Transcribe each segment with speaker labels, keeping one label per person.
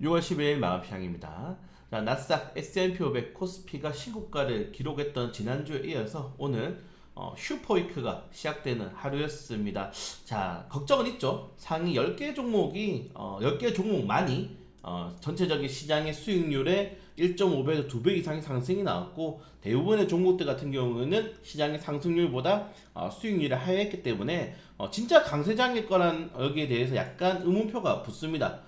Speaker 1: 6월 10일 마감시장입니다. 자, 나스닥, S&P 500, 코스피가 신고가를 기록했던 지난주에 이어서 오늘 슈퍼위크가 시작되는 하루였습니다. 자, 걱정은 있죠. 상위 10개 종목이 10개 종목만이 전체적인 시장의 수익률의 1.5배에서 2배 이상의 상승이 나왔고, 대부분의 종목들 같은 경우는 시장의 상승률보다 수익률이 하회했기 때문에 진짜 강세장일 거란 여기에 대해서 약간 의문표가 붙습니다.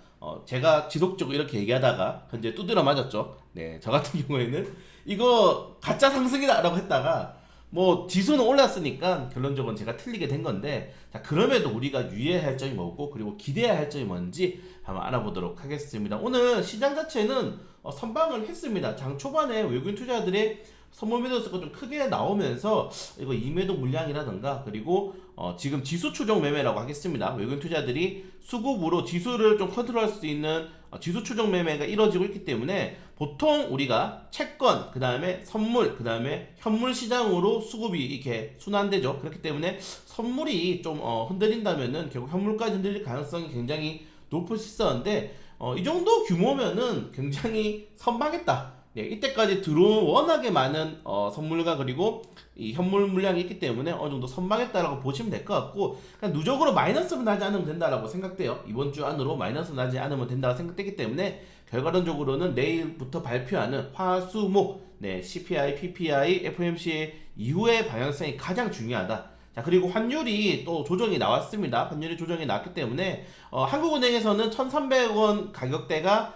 Speaker 1: 제가 지속적으로 이렇게 얘기하다가 현재 두드려 맞았죠. 네, 저 같은 경우에는 이거 가짜 상승이다 라고 했다가 뭐 지수는 올랐으니까 결론적으로 제가 틀리게 된 건데, 자, 그럼에도 우리가 유의해야 할 점이 뭐고 그리고 기대해야 할 점이 뭔지 한번 알아보도록 하겠습니다. 오늘 시장 자체는 선방을 했습니다. 장 초반에 외국인 투자들의 선물 매도수가 좀 크게 나오면서 이거 이매도 물량이라든가, 그리고 지금 지수 추종 매매라고 하겠습니다. 외국인 투자들이 수급으로 지수를 좀 컨트롤할 수 있는 지수 추종 매매가 이루어지고 있기 때문에 보통 우리가 채권, 그 다음에 선물, 그 다음에 현물 시장으로 수급이 이렇게 순환되죠. 그렇기 때문에 선물이 좀 흔들린다면은 결국 현물까지 흔들릴 가능성이 굉장히 높을 수 있었는데, 이 정도 규모면은 굉장히 선방했다. 네, 이때까지 들어온 워낙에 많은 선물과 그리고 이 현물 물량이 있기 때문에 어느 정도 선방했다라고 보시면 될 것 같고, 그냥 누적으로 마이너스로 나지 않으면 된다라고 생각돼요. 이번 주 안으로 마이너스 나지 않으면 된다고 생각되기 때문에 결과론적으로는 내일부터 발표하는 화수목, 네, CPI, PPI, FOMC 이후의 방향성이 가장 중요하다. 자, 그리고 환율이 또 조정이 나왔습니다. 환율이 조정이 나왔기 때문에 한국은행에서는 1,300원 가격대가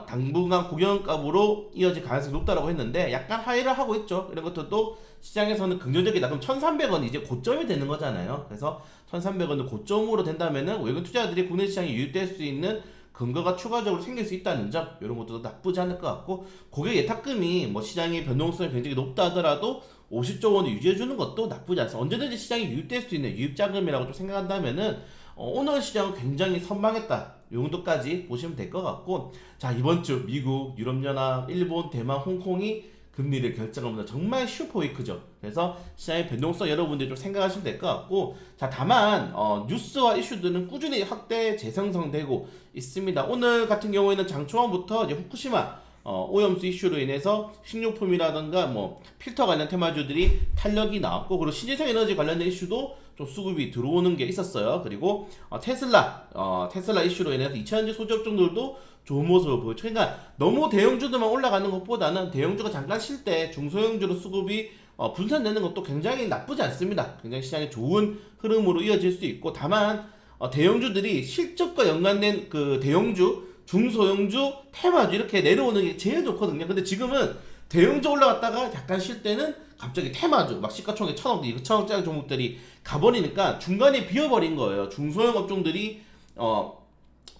Speaker 1: 당분간 고경값으로 이어질 가능성이 높다라고 했는데 약간 하회를 하고 있죠. 이런 것들도 시장에서는 긍정적이다. 그럼 1,300원이 이제 고점이 되는 거잖아요. 그래서 1,300원을 고점으로 된다면은 외국 투자들이 국내 시장에 유입될 수 있는 근거가 추가적으로 생길 수 있다는 점, 이런 것도 나쁘지 않을 것 같고, 고객 예탁금이 뭐 시장의 변동성이 굉장히 높다 하더라도 50조 원을 유지해주는 것도 나쁘지 않습니다. 언제든지 시장에 유입될 수 있는 유입자금이라고 좀 생각한다면은 오늘 시장은 굉장히 선방했다, 이 정도까지 보시면 될 것 같고, 자, 이번 주 미국, 유럽연합, 일본, 대만, 홍콩이 금리를 결정합니다. 정말 슈퍼위크죠. 그래서 시장의 변동성 여러분들이 좀 생각하시면 될 것 같고, 자, 다만 뉴스와 이슈들은 꾸준히 확대 재생성되고 있습니다. 오늘 같은 경우에는 장초반부터 이제 후쿠시마 오염수 이슈로 인해서 식료품이라든가 뭐 필터 관련 테마주들이 탄력이 나왔고, 그리고 신재생 에너지 관련된 이슈도 좀 수급이 들어오는 게 있었어요. 그리고 테슬라 이슈로 인해서 2차전지 소지업종들도 좋은 모습을 보였죠. 그러니까 너무 대형주들만 올라가는 것보다는 대형주가 잠깐 쉴 때 중소형주로 수급이 분산되는 것도 굉장히 나쁘지 않습니다. 굉장히 시장에 좋은 흐름으로 이어질 수 있고, 다만 대형주들이 실적과 연관된 그 대형주, 중소형주, 테마주 이렇게 내려오는 게 제일 좋거든요. 근데 지금은 대형주 올라갔다가 약간 쉴 때는 갑자기 테마주 막 시가총액 1,000억, 2,000억짜리 종목들이 가버리니까 중간에 비어버린 거예요. 중소형 업종들이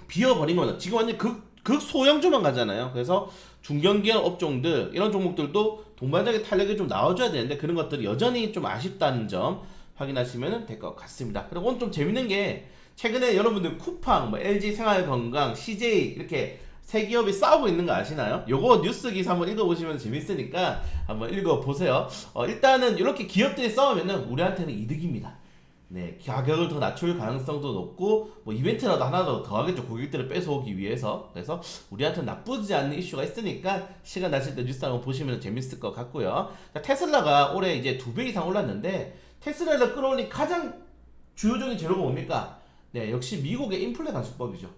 Speaker 1: 비어버린 거예요. 지금 완전 극소형주만 가잖아요. 그래서 중견기업 업종들 이런 종목들도 동반적인 탄력이 좀 나와줘야 되는데 그런 것들이 여전히 좀 아쉽다는 점 확인하시면 될 것 같습니다. 그리고 오늘 좀 재밌는 게, 최근에 여러분들 쿠팡, 뭐 LG 생활건강, CJ 이렇게 세 기업이 싸우고 있는 거 아시나요? 요거 뉴스 기사 한번 읽어보시면 재밌으니까 한번 읽어보세요. 일단은 이렇게 기업들이 싸우면은 우리한테는 이득입니다. 네, 가격을 더 낮출 가능성도 높고, 뭐 이벤트라도 하나 더 하겠죠. 고객들을 뺏어오기 위해서. 그래서 우리한테는 나쁘지 않는 이슈가 있으니까 시간 나실 때 뉴스 한번 보시면 재밌을 것 같고요. 자, 테슬라가 올해 이제 2배 이상 올랐는데, 테슬라를 끌어올린 가장 주요적인 재료가 뭡니까? 네, 역시 미국의 인플레 감축법이죠.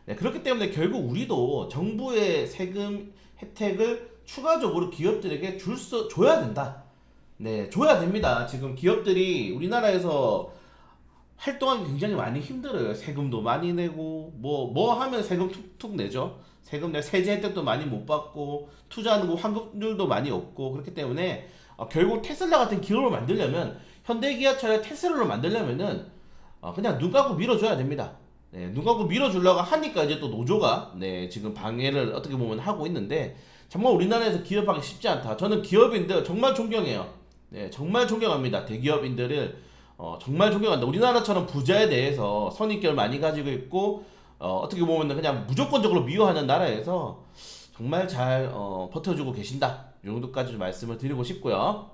Speaker 1: 네, 그렇기 때문에 결국 우리도 정부의 세금 혜택을 추가적으로 기업들에게 줘야 된다. 네, 줘야 됩니다. 지금 기업들이 우리나라에서 활동하기 굉장히 많이 힘들어요. 세금도 많이 내고, 뭐 하면 세금 툭툭 내죠. 세금 내 세제 혜택도 많이 못 받고, 투자하는 거 환급률도 많이 없고, 그렇기 때문에 결국 테슬라 같은 기업을 만들려면, 현대기아차를 테슬라로 만들려면은 그냥 눈 감고 밀어줘야 됩니다. 네, 눈 감고 밀어주려고 하니까 이제 또 노조가 지금 방해를 어떻게 보면 하고 있는데, 정말 우리나라에서 기업하기 쉽지 않다. 저는 기업인들 정말 존경해요. 네, 정말 존경합니다. 대기업인들을 정말 존경한다. 우리나라처럼 부자에 대해서 선입견을 많이 가지고 있고, 어떻게 보면 그냥 무조건적으로 미워하는 나라에서 정말 잘 버텨주고 계신다. 이 정도까지 좀 말씀을 드리고 싶고요.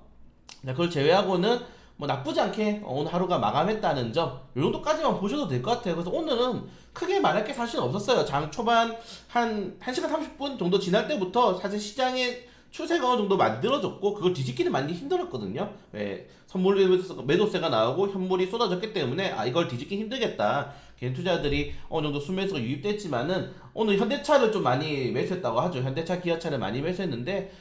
Speaker 1: 자, 그걸 제외하고는 뭐 나쁘지 않게 오늘 하루가 마감했다는 점, 요 정도까지만 보셔도 될 것 같아요. 그래서 오늘은 크게 말할 게 사실 없었어요. 장 초반 한 1시간 30분 정도 지날 때부터 사실 시장의 추세가 어느 정도 만들어졌고, 그걸 뒤집기는 많이 힘들었거든요. 왜 선물 매도세가 나오고 현물이 쏟아졌기 때문에 이걸 뒤집기 힘들겠다. 개인 투자들이 어느 정도 순매수가 유입됐지만은 오늘 현대차를 좀 많이 매수했다고 하죠. 현대차, 기아차를 많이 매수했는데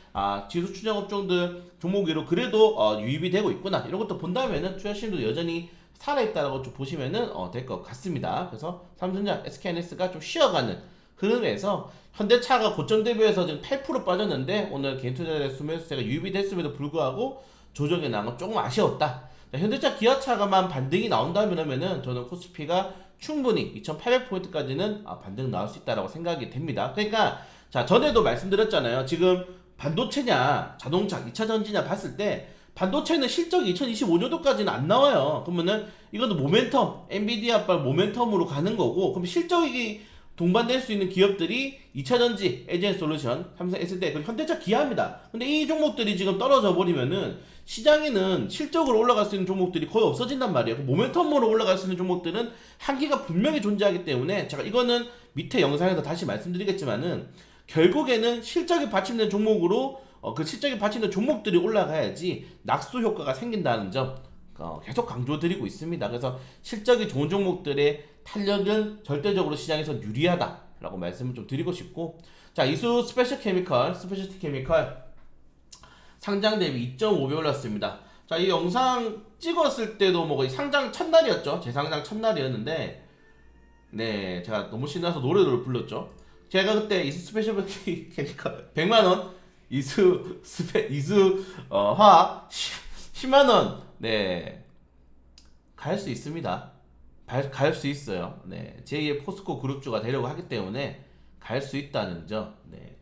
Speaker 1: 지수 추정 업종들 종목 위로 그래도 유입이 되고 있구나. 이런 것도 본다면은 투자심도 여전히 살아있다라고 좀 보시면은 될 것 같습니다. 그래서 삼성전자, SK하이닉스가 좀 쉬어가는 흐름에서 현대차가 고점 대비해서 지금 8% 빠졌는데 오늘 개인 투자자의 순매수세가 유입이 됐음에도 불구하고 조정이 나온 건 조금 아쉬웠다. 현대차, 기아차가만 반등이 나온다면은 저는 코스피가 충분히 2800포인트까지는 반등 나올 수 있다라고 생각이 됩니다. 그러니까 자, 전에도 말씀드렸잖아요. 지금 반도체냐 자동차 2차 전지냐 봤을 때 반도체는 실적이 2025년도까지는 안 나와요. 그러면은 이것도 모멘텀, 엔비디아발 모멘텀으로 가는 거고, 그럼 실적이 동반될 수 있는 기업들이 2차전지, 에지엔솔루션, 삼성 S대, 그리고 현대차, 기아입니다. 근데 이 종목들이 지금 떨어져 버리면은 시장에는 실적으로 올라갈 수 있는 종목들이 거의 없어진단 말이에요. 모멘텀으로 올라갈 수 있는 종목들은 한계가 분명히 존재하기 때문에 제가 이거는 밑에 영상에서 다시 말씀드리겠지만은 결국에는 실적이 받침된 종목으로 그 실적이 받침된 종목들이 올라가야지 낙수 효과가 생긴다는 점 계속 강조드리고 있습니다. 그래서 실적이 좋은 종목들의 탄력은 절대적으로 시장에서 유리하다라고 말씀을 좀 드리고 싶고, 자, 이수 스페셜티 케미컬 상장 대비 2.5배 올랐습니다. 자, 이 영상 찍었을 때도 뭐 거의 상장 첫날이었죠. 재상장 첫날이었는데, 네, 제가 너무 신나서 노래를 불렀죠. 제가 그때 이수 스페셜티 케미컬 100만원, 이수 화학 10만원, 네, 갈 수 있습니다. 갈 수 있어요. 네, 제2의 포스코 그룹주가 되려고 하기 때문에 갈 수 있다는 점. 네.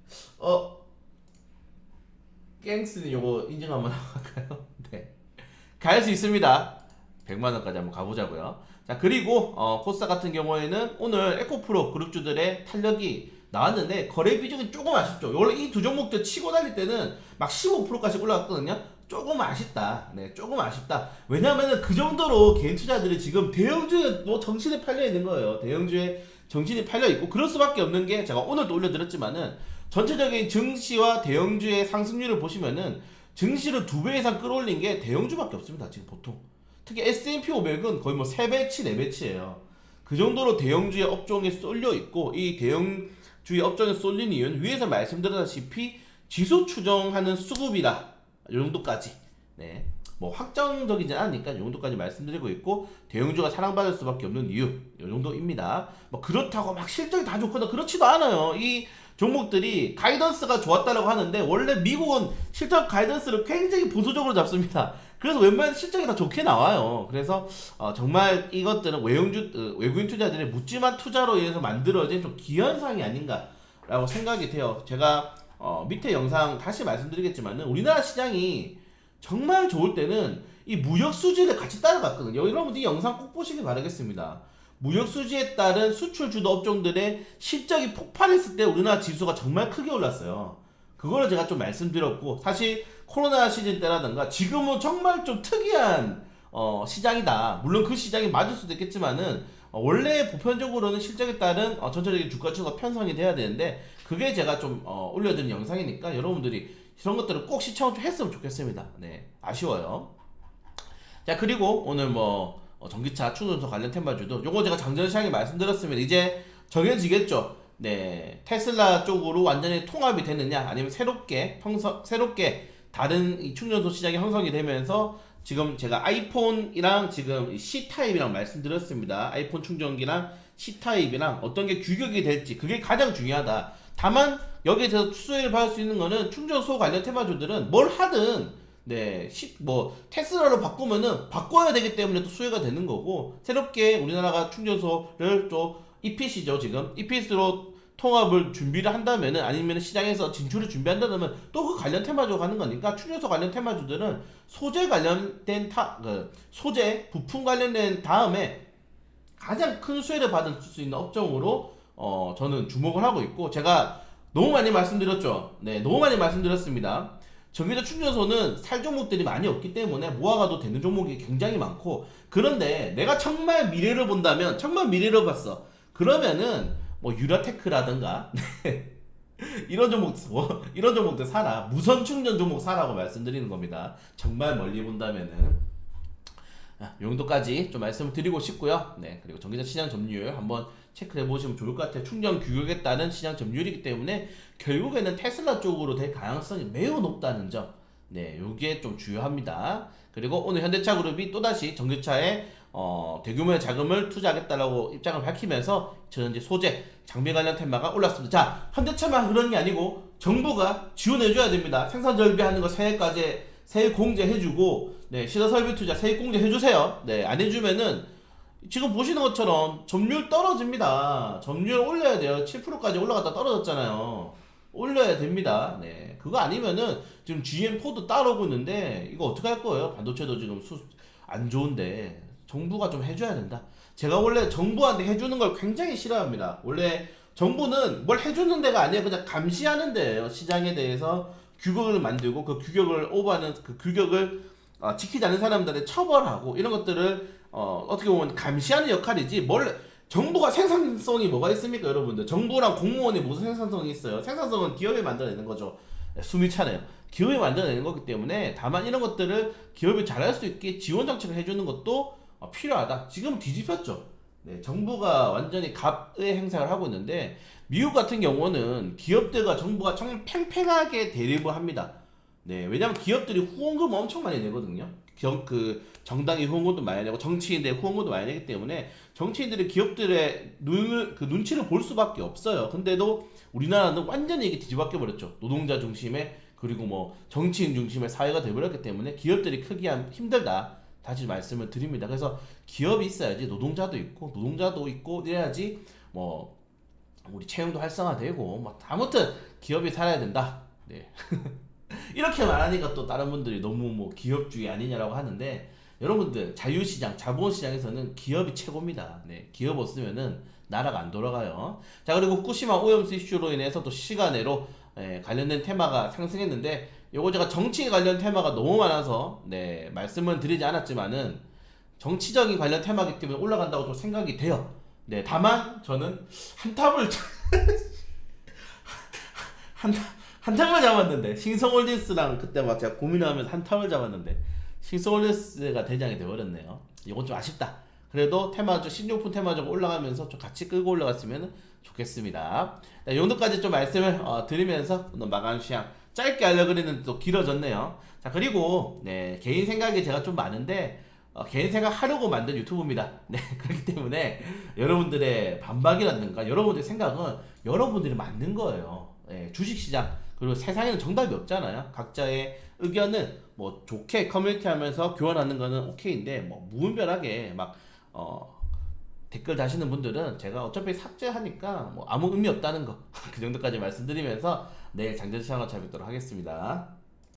Speaker 1: 갱스는 요거 인증 한번 할까요? 네. 갈 수 있습니다. 100만원까지 한번 가보자고요. 자, 그리고 코스타 같은 경우에는 오늘 에코프로 그룹주들의 탄력이 나왔는데 거래 비중이 조금 아쉽죠. 원래 이 두 종목들 치고 달릴 때는 막 15%까지 올라갔거든요. 조금 아쉽다. 네, 조금 아쉽다. 왜냐면은 그 정도로 개인 투자들이 지금 대형주에 뭐 정신이 팔려 있는 거예요. 대형주에 정신이 팔려 있고, 그럴 수밖에 없는 게 제가 오늘도 올려드렸지만은 전체적인 증시와 대형주의 상승률을 보시면은 증시를 2배 이상 끌어올린 게 대형주밖에 없습니다. 지금 보통. 특히 S&P 500은 거의 뭐 3배치, 4배치예요. 그 정도로 대형주의 업종에 쏠려 있고, 이 대형주의 업종에 쏠린 이유는 위에서 말씀드렸다시피 지수 추정하는 수급이다. 이 정도까지. 네. 뭐 확정적이지 않으니까 이 정도까지 말씀드리고 있고, 대형주가 사랑받을 수밖에 없는 이유 이 정도입니다. 뭐 그렇다고 막 실적이 다 좋거나 그렇지도 않아요. 이 종목들이 가이던스가 좋았다라고 하는데 원래 미국은 실적 가이던스를 굉장히 보수적으로 잡습니다. 그래서 웬만한 실적이 다 좋게 나와요. 그래서 정말 이것들은 외국인 투자들의 묻지만 투자로 인해서 만들어진 좀 기현상이 아닌가라고 생각이 돼요. 제가 밑에 영상 다시 말씀드리겠지만은 우리나라 시장이 정말 좋을 때는 이 무역 수지를 같이 따라갔거든요. 여러분들 이 영상 꼭 보시길 바라겠습니다. 무역 수지에 따른 수출 주도 업종들의 실적이 폭발했을 때 우리나라 지수가 정말 크게 올랐어요. 그거를 제가 좀 말씀드렸고, 사실 코로나 시즌 때라든가 지금은 정말 좀 특이한 시장이다. 물론 그 시장이 맞을 수도 있겠지만은 원래 보편적으로는 실적에 따른 전체적인 주가 추세가 편성이 돼야 되는데, 그게 제가 좀 올려드린 영상이니까 여러분들이 이런 것들을 꼭 시청을 좀 했으면 좋겠습니다. 네, 아쉬워요. 자, 그리고 오늘 뭐 전기차, 충전소 관련 테마주도 요거 제가 장전 시장에 말씀드렸으면 이제 정해지겠죠. 네, 테슬라 쪽으로 완전히 통합이 되느냐, 아니면 새롭게 다른 이 충전소 시장이 형성이 되면서 지금 제가 아이폰이랑 지금 C타입이랑 말씀드렸습니다. 아이폰 충전기랑 C타입이랑 어떤 게 규격이 될지, 그게 가장 중요하다. 다만 여기에 대해서 수혜를 받을 수 있는 거는 충전소 관련 테마주들은 뭘 하든 네, 뭐 테슬라로 바꾸면은 바꿔야 되기 때문에 또 수혜가 되는 거고, 새롭게 우리나라가 충전소를 또 EPC죠, 지금 EPC로 통합을 준비를 한다면은, 아니면 시장에서 진출을 준비한다면 또 그 관련 테마주가 가는 거니까, 충전소 관련 테마주들은 소재 관련된 소재 부품 관련된 다음에 가장 큰 수혜를 받을 수 있는 업종으로 저는 주목을 하고 있고, 제가 너무 많이 말씀드렸죠. 네, 너무 많이 말씀드렸습니다. 전기차 충전소는 살 종목들이 많이 없기 때문에 모아가도 되는 종목이 굉장히 많고, 그런데 내가 정말 미래를 본다면, 정말 미래를 봤어. 그러면은 뭐 유라테크라든가 이런 종목, 이런 종목들 사라. 무선 충전 종목 사라고 말씀드리는 겁니다. 정말 멀리 본다면은. 요 정도까지 좀 말씀을 드리고 싶고요. 네, 그리고 전기차 시장 점유율 한번 체크해 보시면 좋을 것 같아요. 충전 규격에 따른 시장 점유율이기 때문에 결국에는 테슬라 쪽으로 될 가능성이 매우 높다는 점. 네, 요게 좀 주요합니다. 그리고 오늘 현대차 그룹이 또다시 전기차에 대규모의 자금을 투자하겠다라고 입장을 밝히면서 전지 소재, 장비 관련 테마가 올랐습니다. 자, 현대차만 그런 게 아니고 정부가 지원해줘야 됩니다. 생산 절비하는 거 새해까지 세액 공제해주고, 네, 시설 설비 투자 세액 공제해주세요. 네, 안 해주면은 지금 보시는 것처럼 점유율 떨어집니다. 점유율 올려야 돼요. 7%까지 올라갔다 떨어졌잖아요. 올려야 됩니다. 네, 그거 아니면은 지금 GM4도 따라오고 있는데 이거 어떻게 할 거예요? 반도체도 지금 안 좋은데 정부가 좀 해줘야 된다. 제가 원래 정부한테 해주는 걸 굉장히 싫어합니다. 원래 정부는 뭘 해주는 데가 아니에요. 그냥 감시하는 데예요. 시장에 대해서 규격을 만들고 그 규격을 오버하는 그 규격을 지키지 않는 사람들을 처벌하고 이런 것들을 어떻게 보면 감시하는 역할이지, 뭘 정부가 생산성이 뭐가 있습니까 여러분들? 정부랑 공무원이 무슨 생산성이 있어요? 생산성은 기업이 만들어내는 거죠. 네, 숨이 차네요. 기업이 만들어내는 거기 때문에 다만 이런 것들을 기업이 잘할 수 있게 지원 정책을 해주는 것도 필요하다. 지금 뒤집혔죠. 네, 정부가 완전히 갑의 행사를 하고 있는데, 미국 같은 경우는 기업들과 정부가 정말 팽팽하게 대립을 합니다. 네, 왜냐면 기업들이 후원금 엄청 많이 내거든요. 정당이 후원금도 많이 내고 정치인들 후원금도 많이 내기 때문에 정치인들이 기업들의 눈치를 볼 수밖에 없어요. 근데도 우리나라는 완전히 이게 뒤집어 버렸죠. 노동자 중심의, 그리고 뭐 정치인 중심의 사회가 되어버렸기 때문에 기업들이 크기 힘들다. 다시 말씀을 드립니다. 그래서 기업이 있어야지 노동자도 있고 이래야지 뭐 우리 채용도 활성화되고 뭐 아무튼 기업이 살아야 된다. 네. 이렇게 말하니까 또 다른 분들이 너무 뭐 기업주의 아니냐라고 하는데, 여러분들 자유시장, 자본시장에서는 기업이 최고입니다. 네, 기업 없으면은 나라가 안 돌아가요. 자, 그리고 후쿠시마 오염수 이슈로 인해서 또 시간외로 관련된 테마가 상승했는데, 요거 제가 정치 관련 테마가 너무 많아서 네, 말씀은 드리지 않았지만은 정치적인 관련 테마이기 때문에 올라간다고 좀 생각이 돼요. 네, 다만 저는 한탑을 한탑을 잡았는데, 신성홀딩스랑 그때 막 제가 고민하면서 한탑을 잡았는데 신성홀딩스가 대장이 되어버렸네요. 이건 좀 아쉽다. 그래도 테마주 신용품 테마주가 올라가면서 좀 같이 끌고 올라갔으면 좋겠습니다. 네, 이 정도까지 좀 말씀을 드리면서 오늘 마감 시향 짧게 하려고 했는데 또 길어졌네요. 자, 그리고 네, 개인 생각이 제가 좀 많은데 개인 생각 하려고 만든 유튜브입니다. 네, 그렇기 때문에 여러분들의 반박이라든가 여러분들의 생각은 여러분들이 맞는 거예요. 네, 주식시장 그리고 세상에는 정답이 없잖아요. 각자의 의견은 뭐 좋게 커뮤니티 하면서 교환하는 거는 오케이인데, 뭐 무분별하게 막 댓글 다시는 분들은 제가 어차피 삭제하니까 뭐 아무 의미 없다는 거 그 정도까지 말씀드리면서 내일 장전 시장을 잘 뵙도록 하겠습니다.